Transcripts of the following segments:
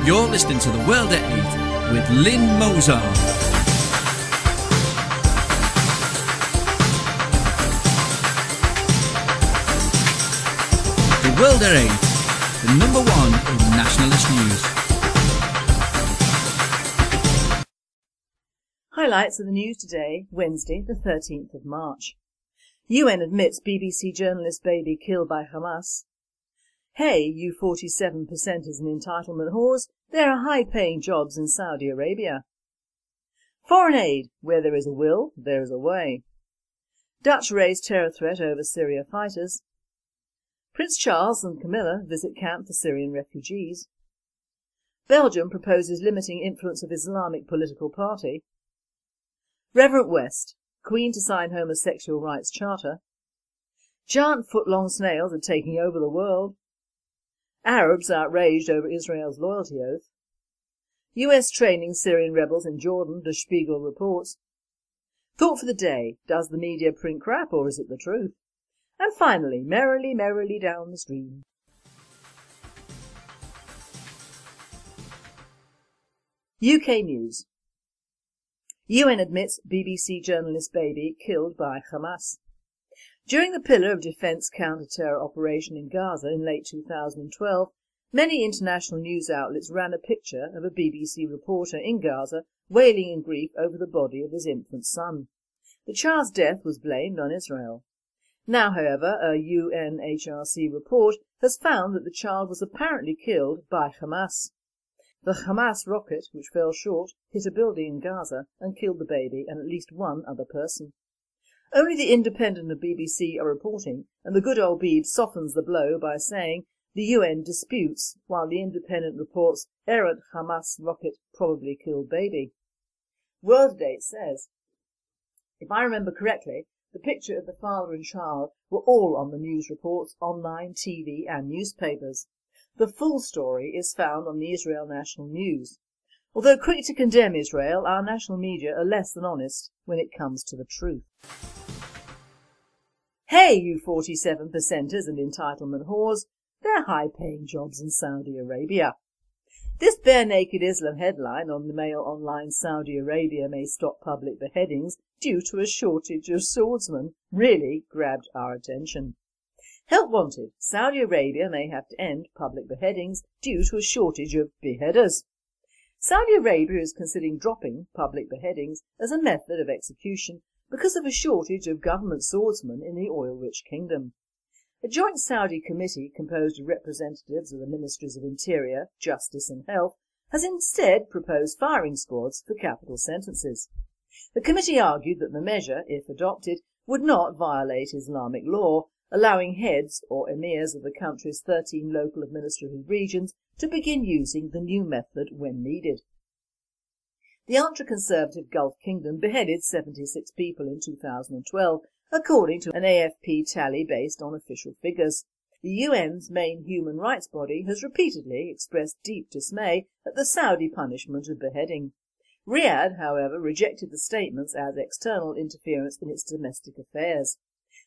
You're listening to The World at 8 with Lynn Mozart. The World at 8, the number one in nationalist news. Highlights of the news today, Wednesday the 13th of March. UN admits BBC journalist baby killed by Hamas. Hey, you 47%ers and entitlement whores, there are high-paying jobs in Saudi Arabia. Foreign aid, where there is a will, there is a way. Dutch raise terror threat over Syria fighters. Prince Charles and Camilla visit camp for Syrian refugees. Belgium proposes limiting influence of Islamic political party. Reverend West, Queen to sign homosexual rights charter. Giant foot-long snails are taking over the world. Arabs outraged over Israel's loyalty oath. US training Syrian rebels in Jordan, Der Spiegel reports. Thought for the day, does the media print crap or is it the truth? And finally, merrily, merrily down the stream. UK news. UN admits BBC journalist baby killed by Hamas. During the Pillar of Defence counter-terror operation in Gaza in late 2012, many international news outlets ran a picture of a BBC reporter in Gaza wailing in grief over the body of his infant son. The child's death was blamed on Israel. Now, however, a UNHRC report has found that the child was apparently killed by Hamas. The Hamas rocket, which fell short, hit a building in Gaza and killed the baby and at least one other person. Only the Independent and BBC are reporting, and the good old Beeb softens the blow by saying the UN disputes, while the Independent reports errant Hamas rocket probably killed baby. World Date says, if I remember correctly, the picture of the father and child were all on the news reports, online, TV and newspapers. The full story is found on the Israel National News. Although quick to condemn Israel, our national media are less than honest when it comes to the truth. Hey, you 47%ers and entitlement whores, they're high-paying jobs in Saudi Arabia. This bare-naked Islam headline on the Mail Online Saudi Arabia may stop public beheadings due to a shortage of swordsmen really grabbed our attention. Help wanted, Saudi Arabia may have to end public beheadings due to a shortage of beheaders. Saudi Arabia is considering dropping public beheadings as a method of execution because of a shortage of government swordsmen in the oil-rich kingdom. A joint Saudi committee composed of representatives of the Ministries of Interior, Justice and Health has instead proposed firing squads for capital sentences. The committee argued that the measure, if adopted, would not violate Islamic law, allowing heads or emirs of the country's 13 local administrative regions to begin using the new method when needed. The ultra-conservative Gulf Kingdom beheaded 76 people in 2012, according to an AFP tally based on official figures. The UN's main human rights body has repeatedly expressed deep dismay at the Saudi punishment of beheading. Riyadh, however, rejected the statements as external interference in its domestic affairs.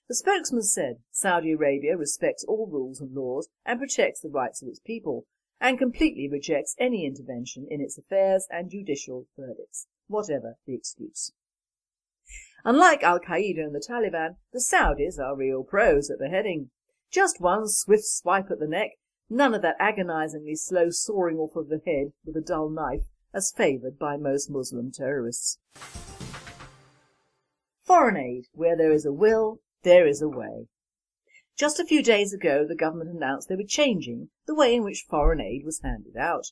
The spokesman said Saudi Arabia respects all rules and laws and protects the rights of its people, and completely rejects any intervention in its affairs and judicial verdicts, whatever the excuse. Unlike Al-Qaeda and the Taliban, the Saudis are real pros at beheading. Just one swift swipe at the neck, none of that agonizingly slow sawing off of the head with a dull knife as favoured by most Muslim terrorists. Foreign aid, where there is a will, there is a way. Just a few days ago, the government announced they were changing the way in which foreign aid was handed out.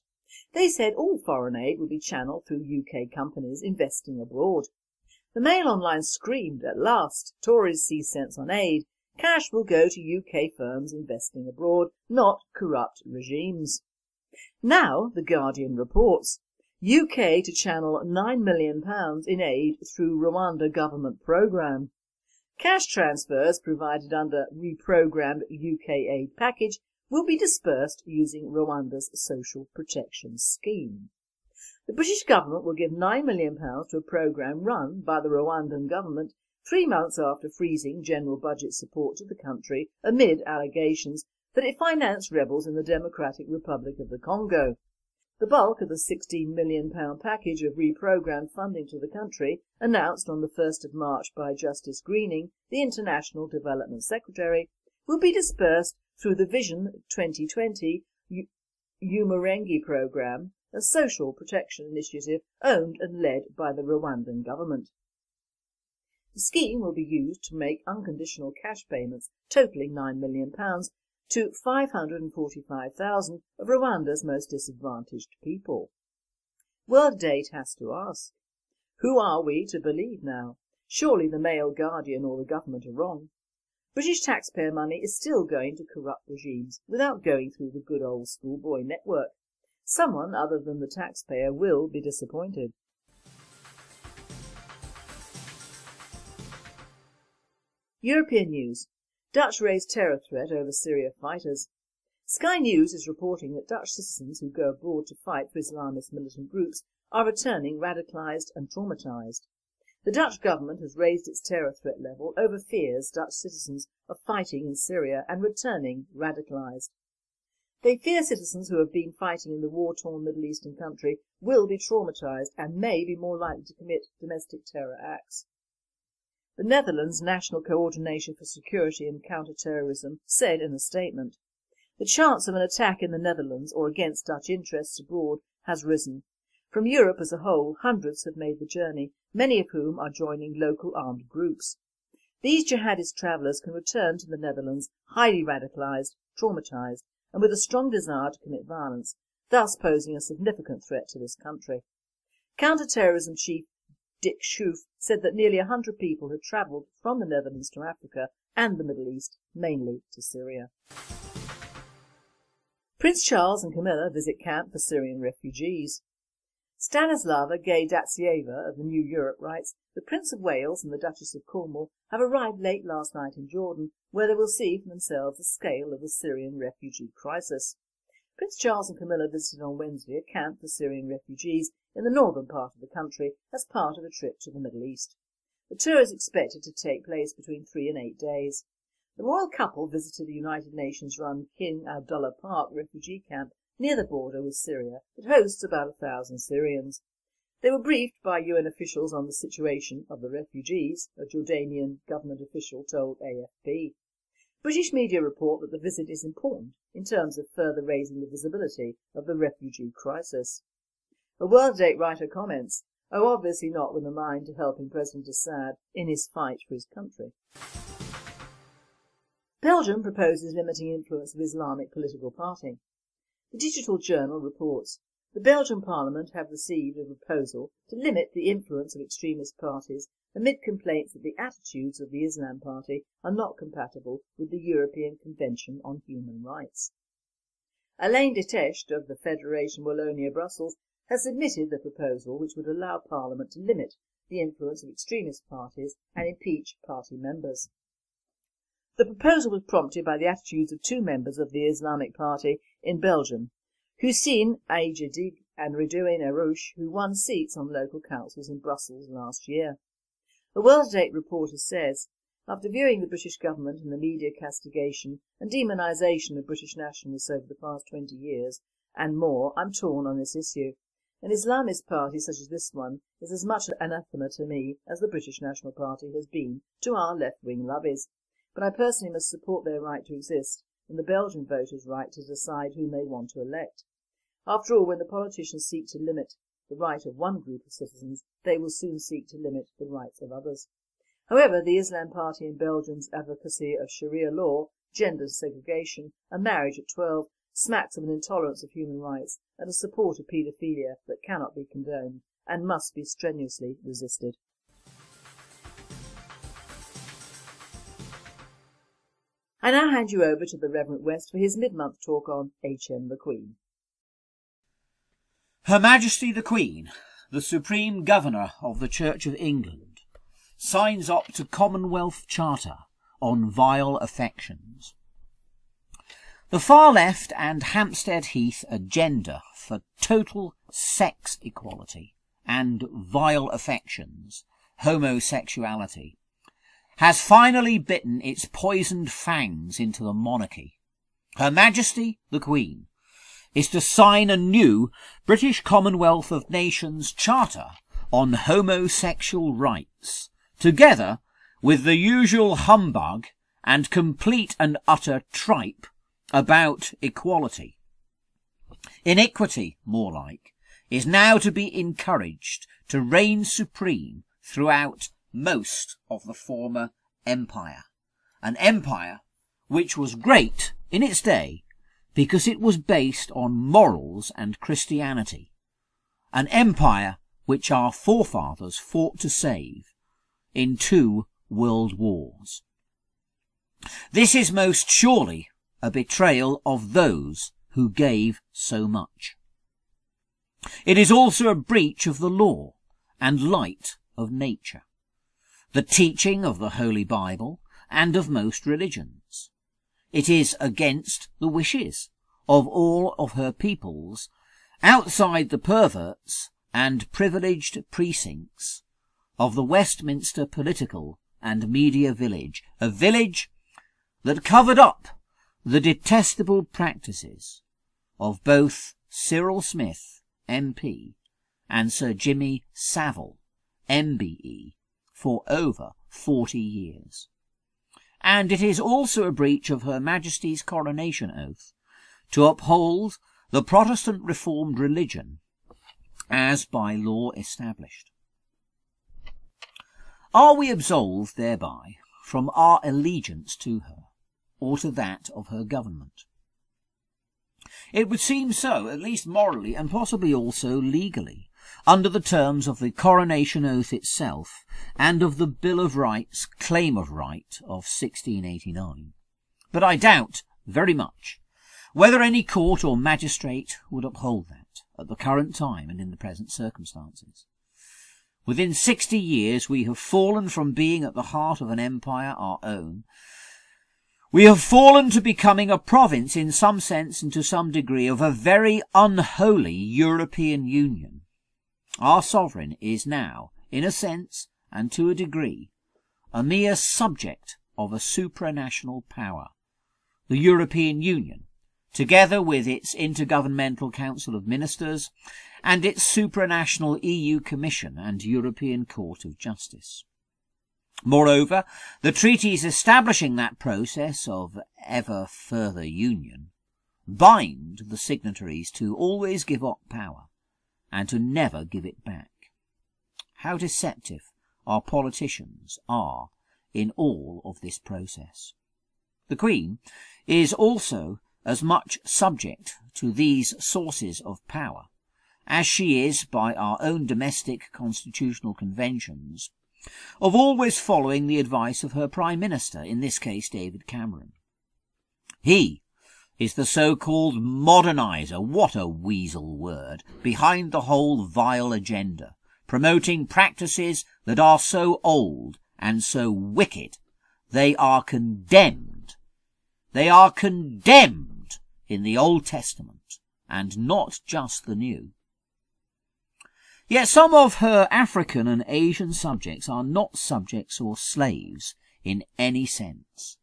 They said all foreign aid would be channeled through UK companies investing abroad. The Mail Online screamed, at last, Tories see sense on aid. Cash will go to UK firms investing abroad, not corrupt regimes. Now, The Guardian reports, UK to channel £9 million in aid through Rwanda government programme. Cash transfers provided under reprogrammed UK aid package will be disbursed using Rwanda's social protection scheme. The British government will give £9 million to a programme run by the Rwandan government 3 months after freezing general budget support to the country amid allegations that it financed rebels in the Democratic Republic of the Congo. The bulk of the £16 million package of reprogrammed funding to the country, announced on the 1st of March by Justice Greening, the International Development Secretary, will be disbursed through the Vision 2020 Umurengi programme, a social protection initiative owned and led by the Rwandan government. The scheme will be used to make unconditional cash payments totalling £9 million to 545,000 of Rwanda's most disadvantaged people. World Aid has to ask, who are we to believe now? Surely the Mail, Guardian or the government are wrong. British taxpayer money is still going to corrupt regimes without going through the good old schoolboy network. Someone other than the taxpayer will be disappointed. European news. Dutch raise terror threat over Syria fighters. Sky News is reporting that Dutch citizens who go abroad to fight for Islamist militant groups are returning radicalised and traumatised. The Dutch government has raised its terror threat level over fears Dutch citizens are fighting in Syria and returning radicalised. They fear citizens who have been fighting in the war-torn Middle Eastern country will be traumatised and may be more likely to commit domestic terror acts. The Netherlands National Coordination for Security and Counter-Terrorism said in a statement, "The chance of an attack in the Netherlands or against Dutch interests abroad has risen. From Europe as a whole, hundreds have made the journey, many of whom are joining local armed groups. These jihadist travellers can return to the Netherlands highly radicalised, traumatised, and with a strong desire to commit violence, thus posing a significant threat to this country." Counter-terrorism chief Dick Schoof said that nearly 100 people had travelled from the Netherlands to Africa and the Middle East, mainly to Syria. Prince Charles and Camilla visit camp for Syrian refugees. Stanislava Gay-Datsieva of the New Europe writes, the Prince of Wales and the Duchess of Cornwall have arrived late last night in Jordan, where they will see for themselves the scale of the Syrian refugee crisis. Prince Charles and Camilla visited on Wednesday a camp for Syrian refugees in the northern part of the country as part of a trip to the Middle East. The tour is expected to take place between 3 and 8 days. The royal couple visited the United Nations-run King Abdullah Park refugee camp near the border with Syria that hosts about 1,000 Syrians. They were briefed by UN officials on the situation of the refugees, a Jordanian government official told AFP. British media report that the visit is important in terms of further raising the visibility of the refugee crisis. A World Date writer comments, "Oh, obviously not with a mind to helping President Assad in his fight for his country." Belgium proposes limiting influence of Islamic political party. The Digital Journal reports, the Belgian Parliament have received a proposal to limit the influence of extremist parties amid complaints that the attitudes of the Islam Party are not compatible with the European Convention on Human Rights. Alain Detescht of the Federation Wallonia-Brussels has submitted the proposal which would allow Parliament to limit the influence of extremist parties and impeach party members. The proposal was prompted by the attitudes of two members of the Islamic Party in Belgium, Hussein Aïdjedig and Redouane Arouche, who won seats on local councils in Brussels last year. The World Date reporter says, after viewing the British government and the media castigation and demonisation of British nationalists over the past 20 years and more, I'm torn on this issue. An Islamist party such as this one is as much anathema to me as the British National Party has been to our left-wing lovies. But I personally must support their right to exist and the Belgian voters' right to decide whom they want to elect. After all, when the politicians seek to limit the right of one group of citizens, they will soon seek to limit the rights of others. However, the Islam Party in Belgium's advocacy of Sharia law, gender segregation and marriage at 12 smacks of an intolerance of human rights and a support of paedophilia that cannot be condoned and must be strenuously resisted. I now hand you over to the Reverend West for his mid-month talk on HM the Queen. Her Majesty the Queen, the Supreme Governor of the Church of England, signs up to Commonwealth Charter on vile affections. The far left and Hampstead Heath agenda for total sex equality and vile affections, homosexuality, has finally bitten its poisoned fangs into the monarchy. Her Majesty the Queen is to sign a new British Commonwealth of Nations Charter on homosexual rights, together with the usual humbug and complete and utter tripe about equality. Iniquity, more like, is now to be encouraged to reign supreme throughout most of the former empire, an empire which was great in its day because it was based on morals and Christianity, an empire which our forefathers fought to save in 2 world wars. This is most surely a betrayal of those who gave so much. It is also a breach of the law and light of nature, the teaching of the Holy Bible and of most religions. It is against the wishes of all of her peoples outside the perverts and privileged precincts of the Westminster political and media village, a village that covered up the detestable practices of both Cyril Smith, MP, and Sir Jimmy Savile, MBE, for over 40 years. And it is also a breach of Her Majesty's coronation oath to uphold the Protestant Reformed religion as by law established. Are we absolved thereby from our allegiance to her, or to that of her government? It would seem so, at least morally, and possibly also legally, under the terms of the coronation oath itself and of the Bill of Rights claim of right of 1689. But I doubt very much whether any court or magistrate would uphold that at the current time and in the present circumstances. Within 60 years we have fallen from being at the heart of an empire our own. We have fallen to becoming a province in some sense and to some degree of a very unholy European Union. Our sovereign is now, in a sense and to a degree, a mere subject of a supranational power, the European Union, together with its Intergovernmental Council of Ministers and its supranational EU Commission and European Court of Justice. Moreover, the treaties establishing that process of ever further union bind the signatories to always give up power and to never give it back. How deceptive our politicians are in all of this process. The Queen is also as much subject to these sources of power as she is, by our own domestic constitutional conventions, of always following the advice of her Prime Minister, in this case David Cameron. He is the so-called moderniser, what a weasel word, behind the whole vile agenda, promoting practices that are so old and so wicked they are condemned. They are condemned in the Old Testament, and not just the New. Yet some of her African and Asian subjects are not subjects or slaves in any sense.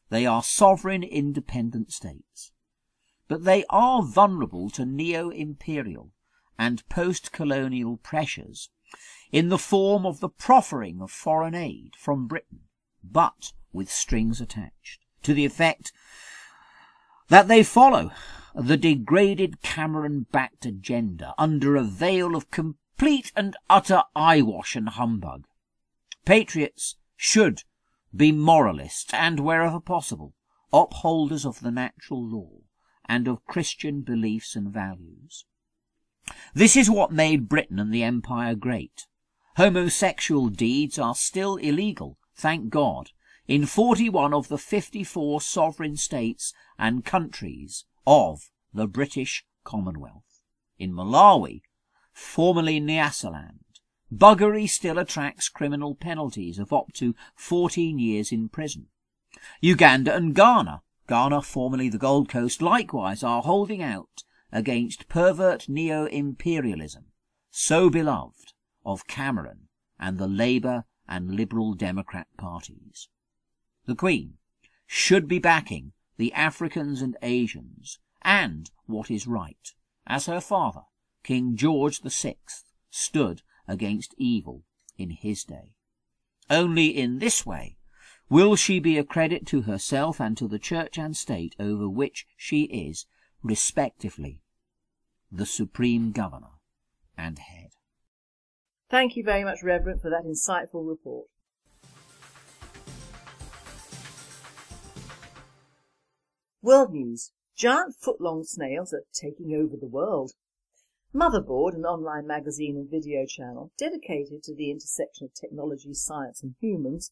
They are sovereign independent states. But they are vulnerable to neo-imperial and post-colonial pressures in the form of the proffering of foreign aid from Britain, but with strings attached, to the effect that they follow the degraded Cameron-backed agenda under a veil of complete and utter eyewash and humbug. Patriots should be moralists and, wherever possible, upholders of the natural law and of Christian beliefs and values. This is what made Britain and the Empire great. Homosexual deeds are still illegal, thank God, in 41 of the 54 sovereign states and countries of the British Commonwealth. In Malawi, formerly Nyasaland, buggery still attracts criminal penalties of up to 14 years in prison. Uganda and Ghana, formerly the Gold Coast, likewise are holding out against pervert neo-imperialism, so beloved of Cameron and the Labour and Liberal Democrat parties. The Queen should be backing the Africans and Asians and what is right, as her father, King George VI, stood against evil in his day. Only in this way will she be a credit to herself and to the Church and State over which she is, respectively, the Supreme Governor and Head. Thank you very much, Reverend, for that insightful report. World news. Giant foot-long snails are taking over the world. Motherboard, an online magazine and video channel dedicated to the intersection of technology, science and humans,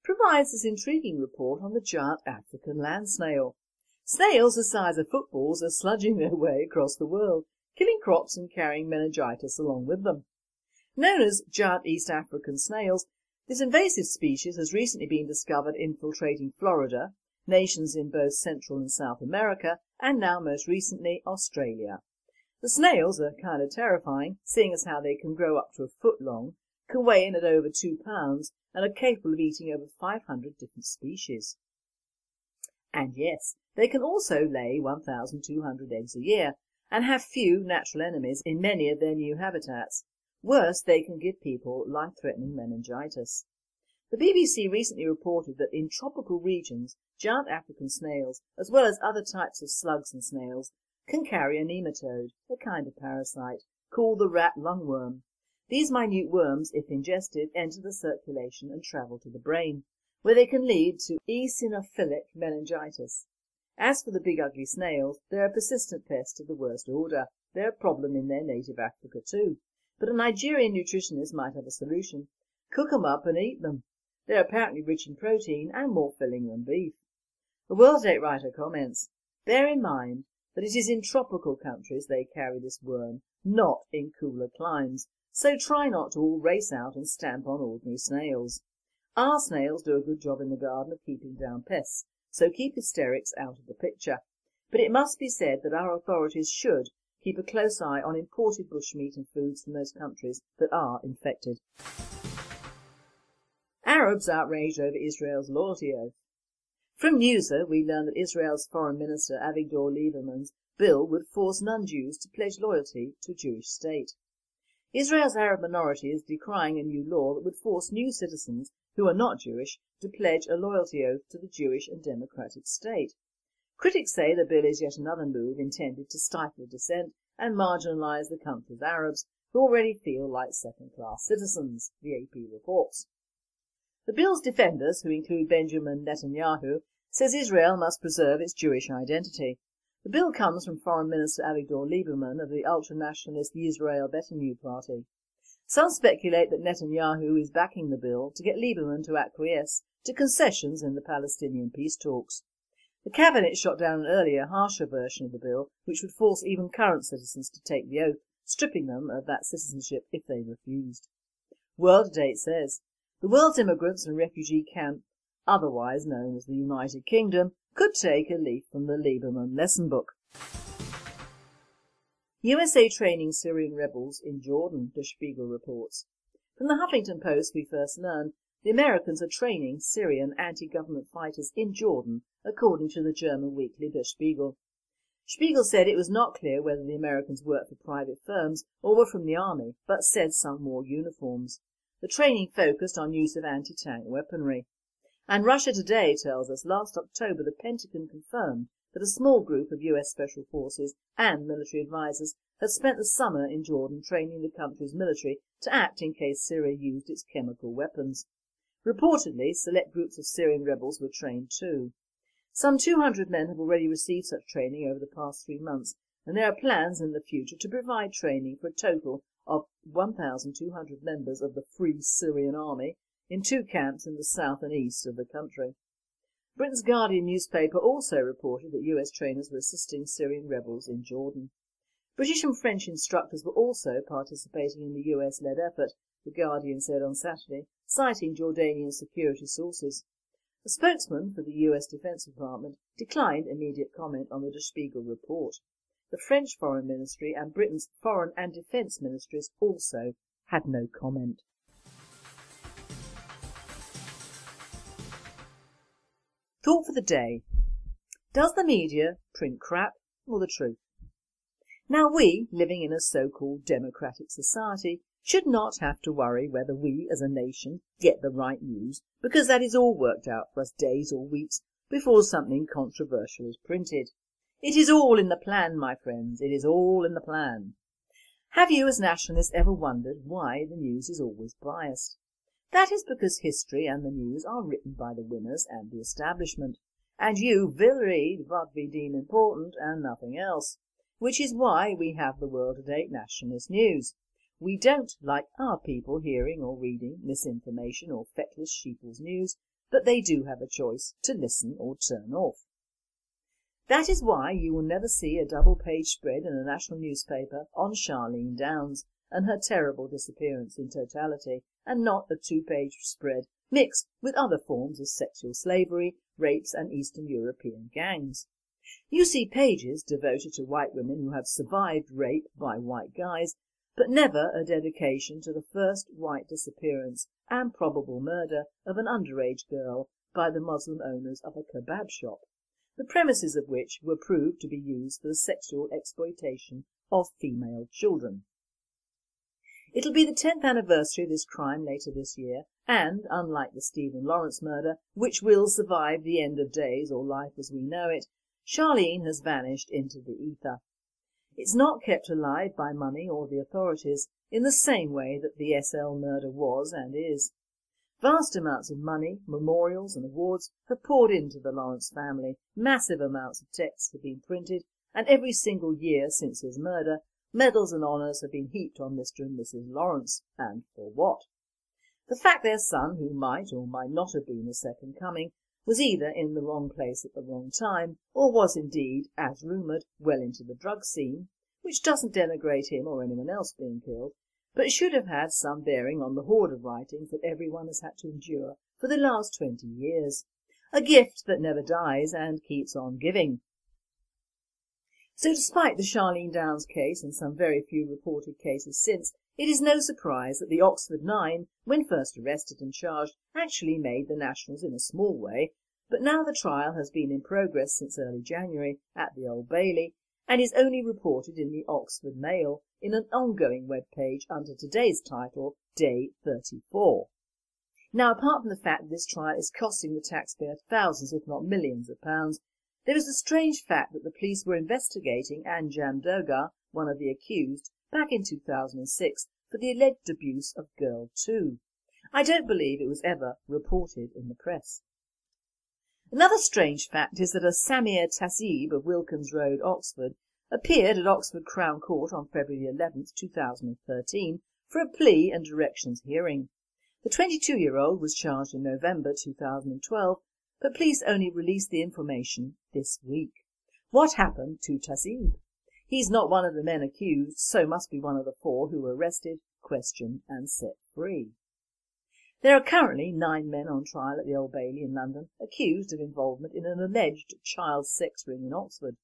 provides this intriguing report on the giant African land snail. Snails the size of footballs are sludging their way across the world, killing crops and carrying meningitis along with them. Known as giant East African snails, this invasive species has recently been discovered infiltrating Florida, nations in both Central and South America, and now most recently Australia. The snails are kind of terrifying, seeing as how they can grow up to a foot long, can weigh in at over 2 pounds, and are capable of eating over 500 different species. And yes, they can also lay 1,200 eggs a year, and have few natural enemies in many of their new habitats. Worse, they can give people life-threatening meningitis. The BBC recently reported that in tropical regions, giant African snails, as well as other types of slugs and snails, can carry a nematode, a kind of parasite, called the rat lungworm. These minute worms, if ingested, enter the circulation and travel to the brain, where they can lead to eosinophilic meningitis. As for the big ugly snails, they're a persistent pest of the worst order. They're a problem in their native Africa too. But a Nigerian nutritionist might have a solution. Cook them up and eat them. They're apparently rich in protein and more filling than beef. The World Date writer comments, bear in mind that it is in tropical countries they carry this worm, not in cooler climes, so try not to all race out and stamp on ordinary snails. Our snails do a good job in the garden of keeping down pests, so keep hysterics out of the picture. But it must be said that our authorities should keep a close eye on imported bushmeat and foods from those countries that are infected. Arabs outraged over Israel's loyalty oath. From Newser, we learn that Israel's Foreign Minister Avigdor Lieberman's bill would force non-Jews to pledge loyalty to a Jewish state. Israel's Arab minority is decrying a new law that would force new citizens who are not Jewish to pledge a loyalty oath to the Jewish and democratic state. Critics say the bill is yet another move intended to stifle dissent and marginalise the country's Arabs, who already feel like second-class citizens, the AP reports. The bill's defenders, who include Benjamin Netanyahu, says Israel must preserve its Jewish identity. The bill comes from Foreign Minister Avigdor Lieberman of the ultra-nationalist Yisrael Beteinu party. Some speculate that Netanyahu is backing the bill to get Lieberman to acquiesce to concessions in the Palestinian peace talks. The cabinet shot down an earlier, harsher version of the bill, which would force even current citizens to take the oath, stripping them of that citizenship if they refused. World Date says, the world's immigrants and refugee camp, otherwise known as the United Kingdom, could take a leaf from the Lieberman lesson book. USA training Syrian rebels in Jordan, Der Spiegel reports. From the Huffington Post we first learned the Americans are training Syrian anti-government fighters in Jordan, according to the German weekly Der Spiegel. Spiegel said it was not clear whether the Americans worked for private firms or were from the army, but said some wore uniforms. The training focused on use of anti-tank weaponry. And Russia Today tells us last October the Pentagon confirmed that a small group of US Special Forces and military advisors had spent the summer in Jordan training the country's military to act in case Syria used its chemical weapons. Reportedly, select groups of Syrian rebels were trained too. Some 200 men have already received such training over the past 3 months, and there are plans in the future to provide training for a total of 1,200 members of the Free Syrian Army in 2 camps in the south and east of the country. Britain's Guardian newspaper also reported that US trainers were assisting Syrian rebels in Jordan. British and French instructors were also participating in the US-led effort, the Guardian said on Saturday, citing Jordanian security sources. A spokesman for the US Defense Department declined immediate comment on the Der Spiegel report. The French Foreign Ministry and Britain's Foreign and Defence Ministries also had no comment. Thought for the day. Does the media print crap or the truth. Now we, living in a so-called democratic society, should not have to worry whether we as a nation get the right news, because that is all worked out for us days or weeks before something controversial is printed. It is all in the plan, my friends, it is all in the plan. Have you as nationalists ever wondered why the news is always biased? That is because history and the news are written by the winners and the establishment, and you will read what we deem important and nothing else, which is why we have the world-to-date nationalist news. We don't like our people hearing or reading misinformation or feckless sheeple's news, but they do have a choice to listen or turn off. That is why you will never see a double-page spread in a national newspaper on Charlene Downs and her terrible disappearance in totality, and not a two-page spread mixed with other forms of sexual slavery, rapes and Eastern European gangs. You see pages devoted to white women who have survived rape by white guys, but never a dedication to the first white disappearance and probable murder of an underage girl by the Muslim owners of a kebab shop, the premises of which were proved to be used for the sexual exploitation of female children. It'll be the 10th anniversary of this crime later this year, and, unlike the Stephen Lawrence murder, which will survive the end of days or life as we know it, Charlene has vanished into the ether. It's not kept alive by money or the authorities in the same way that the SL murder was and is. Vast amounts of money, memorials and awards have poured into the Lawrence family, massive amounts of texts have been printed, and every single year since his murder, medals and honours have been heaped on Mr. and Mrs. Lawrence, and for what? The fact their son, who might or might not have been the second coming, was either in the wrong place at the wrong time, or was indeed, as rumoured, well into the drug scene, which doesn't denigrate him or anyone else being killed, but should have had some bearing on the hoard of writings that everyone has had to endure for the last 20 years. A gift that never dies and keeps on giving. So despite the Charlene Downs case and some very few reported cases since, it is no surprise that the Oxford Nine, when first arrested and charged, actually made the Nationals in a small way, but now the trial has been in progress since early January at the Old Bailey and is only reported in the Oxford Mail in an ongoing web page under today's title, Day 34. Now, apart from the fact that this trial is costing the taxpayer thousands if not millions of pounds, there is the strange fact that the police were investigating Anjam Dogar, one of the accused, back in 2006 for the alleged abuse of Girl 2. I don't believe it was ever reported in the press. Another strange fact is that a Samir Tasib of Wilkins Road, Oxford, appeared at Oxford Crown Court on February 11, 2013 for a plea and directions hearing. The 22-year-old was charged in November 2012, but police only released the information this week. What happened to Tasib? He's not one of the men accused, so must be one of the 4 who were arrested, questioned and set free. There are currently 9 men on trial at the Old Bailey in London, accused of involvement in an alleged child sex ring in Oxford.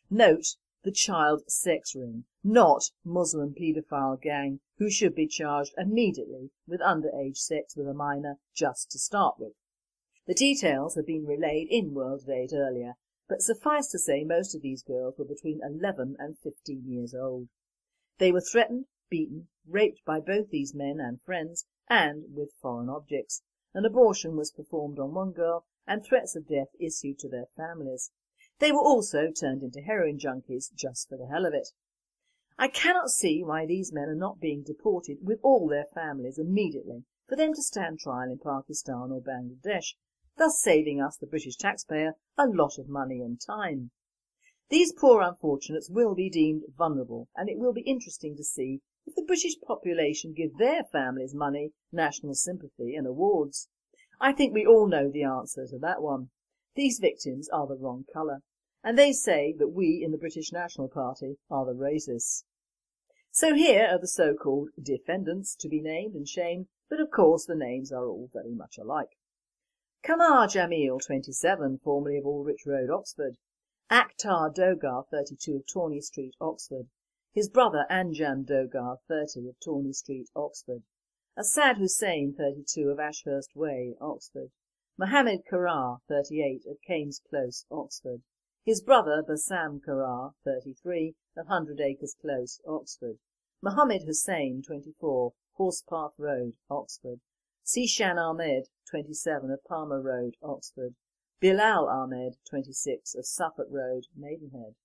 Note, the child sex ring, not Muslim paedophile gang who should be charged immediately with underage sex with a minor just to start with. The details have been relayed in World Date earlier, but suffice to say most of these girls were between 11 and 15 years old. They were threatened, beaten, raped by both these men and friends, and with foreign objects. An abortion was performed on one girl and threats of death issued to their families. They were also turned into heroin junkies just for the hell of it. I cannot see why these men are not being deported with all their families immediately for them to stand trial in Pakistan or Bangladesh, thus saving us, the British taxpayer, a lot of money and time. These poor unfortunates will be deemed vulnerable, and it will be interesting to see if the British population give their families money, national sympathy and awards. I think we all know the answer to that one. These victims are the wrong colour, and they say that we in the British National Party are the racists. So here are the so-called defendants to be named and shamed, but of course the names are all very much alike. Kamar Jamil, 27, formerly of Aldwych Road, Oxford. Akhtar Dogar, 32, of Tawney Street, Oxford. His brother Anjam Dogar, 30, of Tawney Street, Oxford. Asad Hussain, 32, of Ashurst Way, Oxford. Mohammed Karar, 38, of Keynes Close, Oxford. his brother Bassam Karar, 33, of 100 Acres Close, Oxford, Mohammed Hussain, 24, Horsepath Road, Oxford, Sishan Ahmed, 27, of Palmer Road, Oxford, Bilal Ahmed, 26, of Suffolk Road, Maidenhead.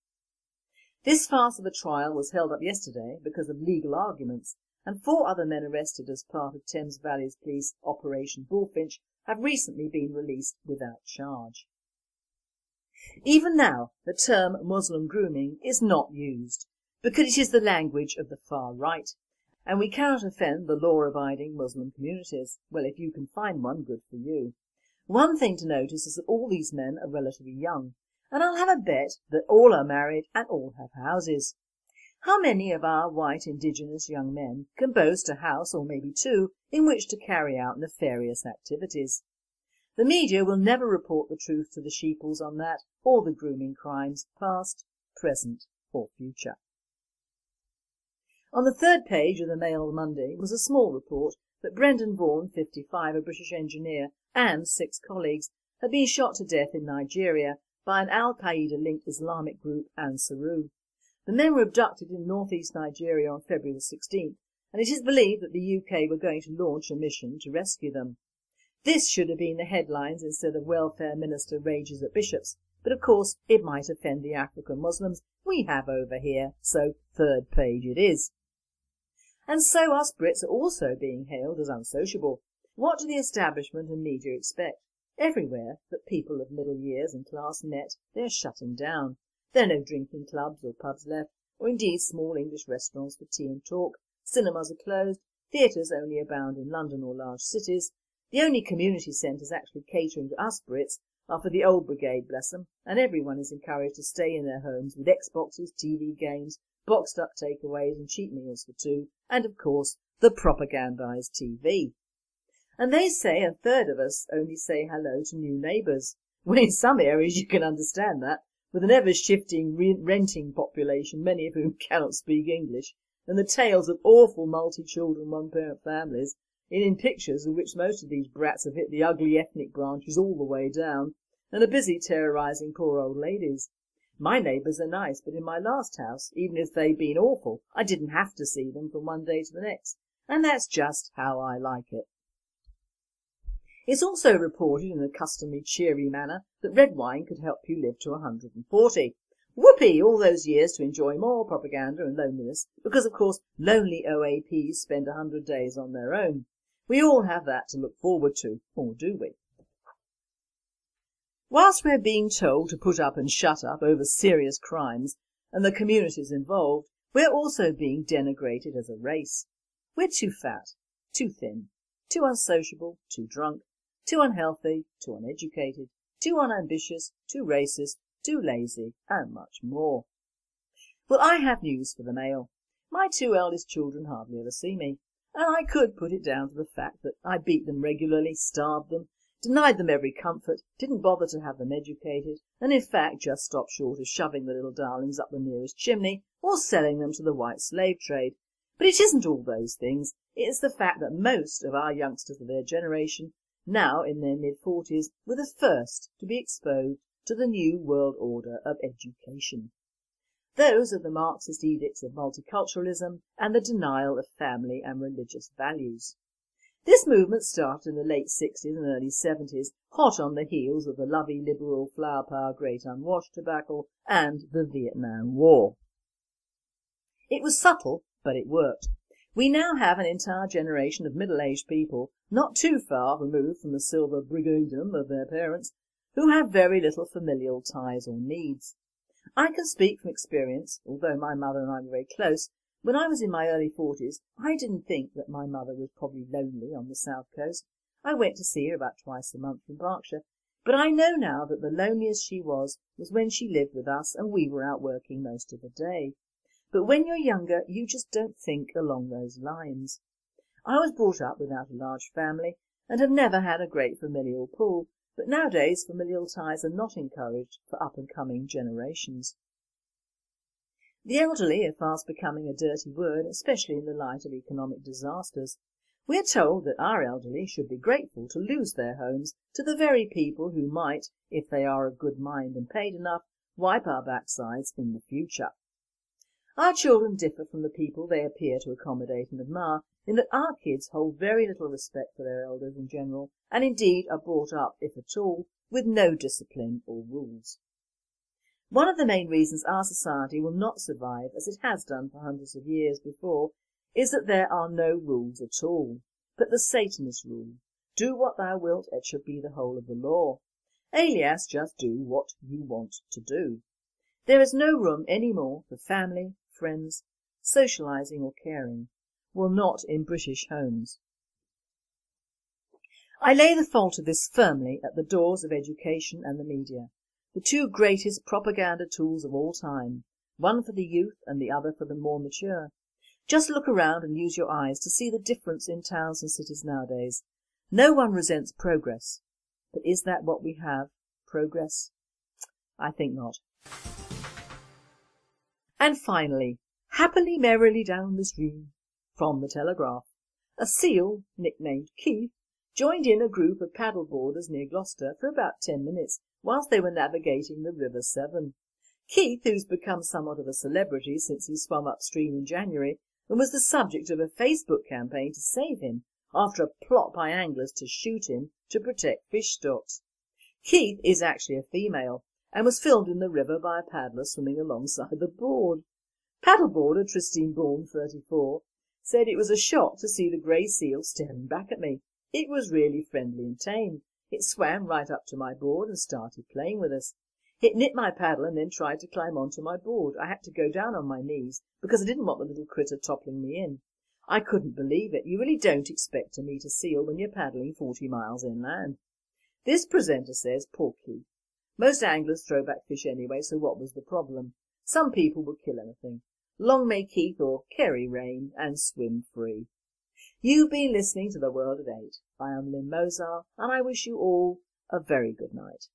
This farce of a trial was held up yesterday because of legal arguments, and 4 other men arrested as part of Thames Valley's police Operation Bullfinch have recently been released without charge. Even now, the term Muslim grooming is not used, because it is the language of the far right, and we cannot offend the law-abiding Muslim communities. Well, if you can find one, good for you. One thing to notice is that all these men are relatively young, and I'll have a bet that all are married and all have houses. How many of our white indigenous young men can boast a house, or maybe 2, in which to carry out nefarious activities? The media will never report the truth to the sheeples on that, or the grooming crimes, past, present or future. On the 3rd page of the Mail Monday was a small report that Brendan Vaughan, 55, a British engineer, and 6 colleagues had been shot to death in Nigeria by an Al-Qaeda-linked Islamic group, Ansaru. The men were abducted in northeast Nigeria on February the 16th, and it is believed that the UK were going to launch a mission to rescue them. This should have been the headlines instead of Welfare Minister rages at bishops, but of course it might offend the African Muslims we have over here, so 3rd page it is. And so us Brits are also being hailed as unsociable. What do the establishment and media expect? Everywhere that people of middle years and class met, they are shutting down. There are no drinking clubs or pubs left, or indeed small English restaurants for tea and talk. Cinemas are closed, theatres only abound in London or large cities. The only community centres actually catering to us Brits are for the old brigade, bless them, and everyone is encouraged to stay in their homes with Xboxes, TV games, boxed up takeaways and cheap meals for 2, and of course the propagandised TV. And they say 1/3 of us only say hello to new neighbours. Well, in some areas you can understand that, with an ever-shifting renting population, many of whom cannot speak English, and the tales of awful multi-children one-parent families, in pictures of which most of these brats have hit the ugly ethnic branches all the way down, and are busy terrorising poor old ladies. My neighbours are nice, but in my last house, even if they'd been awful, I didn't have to see them from one day to the next, and that's just how I like it. It's also reported in a customary cheery manner that red wine could help you live to 140. Whoopee! All those years to enjoy more propaganda and loneliness, because of course lonely OAPs spend 100 days on their own. We all have that to look forward to, or do we? Whilst we're being told to put up and shut up over serious crimes and the communities involved, we're also being denigrated as a race. We're too fat, too thin, too unsociable, too drunk, too unhealthy, too uneducated, too unambitious, too racist, too lazy, and much more. Well, I have news for the Mail. My 2 eldest children hardly ever see me, and I could put it down to the fact that I beat them regularly, starved them, denied them every comfort, didn't bother to have them educated, and in fact just stopped short of shoving the little darlings up the nearest chimney or selling them to the white slave trade. But it isn't all those things. It's the fact that most of our youngsters of their generation, now in their mid-40s, were the first to be exposed to the new world order of education. Those are the Marxist edicts of multiculturalism and the denial of family and religious values. This movement started in the late 60s and early 70s, hot on the heels of the lovey liberal flower power great unwashed debacle and the Vietnam War. It was subtle, but it worked. We now have an entire generation of middle-aged people, not too far removed from the silver brigadedom of their parents, who have very little familial ties or needs. I can speak from experience, although my mother and I were very close. When I was in my early 40s, I didn't think that my mother was probably lonely on the south coast. I went to see her about twice a month from Berkshire, but I know now that the loneliest she was when she lived with us and we were out working most of the day. But when you're younger, you just don't think along those lines. I was brought up without a large family and have never had a great familial pull, but nowadays familial ties are not encouraged for up-and-coming generations. The elderly are fast becoming a dirty word, especially in the light of economic disasters. We are told that our elderly should be grateful to lose their homes to the very people who might, if they are of good mind and paid enough, wipe our backsides in the future. Our children differ from the people they appear to accommodate and admire in that our kids hold very little respect for their elders in general, and indeed are brought up, if at all, with no discipline or rules. One of the main reasons our society will not survive, as it has done for hundreds of years before, is that there are no rules at all, but the Satanist rule: do what thou wilt, it shall be the whole of the law, alias just do what you want to do. There is no room any more for family, friends, socialising or caring. Well, not in British homes. I lay the fault of this firmly at the doors of education and the media, the two greatest propaganda tools of all time, one for the youth and the other for the more mature. Just look around and use your eyes to see the difference in towns and cities nowadays. No one resents progress, but is that what we have, progress? I think not. And finally, happily merrily down the stream, from the Telegraph, a seal, nicknamed Keith, joined in a group of paddleboarders near Gloucester for about 10 minutes whilst they were navigating the River Severn. Keith, who's become somewhat of a celebrity since he swam upstream in January and was the subject of a Facebook campaign to save him after a plot by anglers to shoot him to protect fish stocks. Keith is actually a female and was filmed in the river by a paddler swimming alongside the board. Paddleboarder Tristine Bourne, 34, said it was a shock to see the grey seal staring back at me. It was really friendly and tame. It swam right up to my board and started playing with us. It nipped my paddle and then tried to climb onto my board. I had to go down on my knees because I didn't want the little critter toppling me in. I couldn't believe it. You really don't expect to meet a seal when you're paddling 40 miles inland. This presenter says, poor Keith. Most anglers throw back fish anyway, so what was the problem? Some people will kill anything. Long may Keith or Kerry reign and swim free. You've been listening to The World at 8. I am Lynn Mozart, and I wish you all a very good night.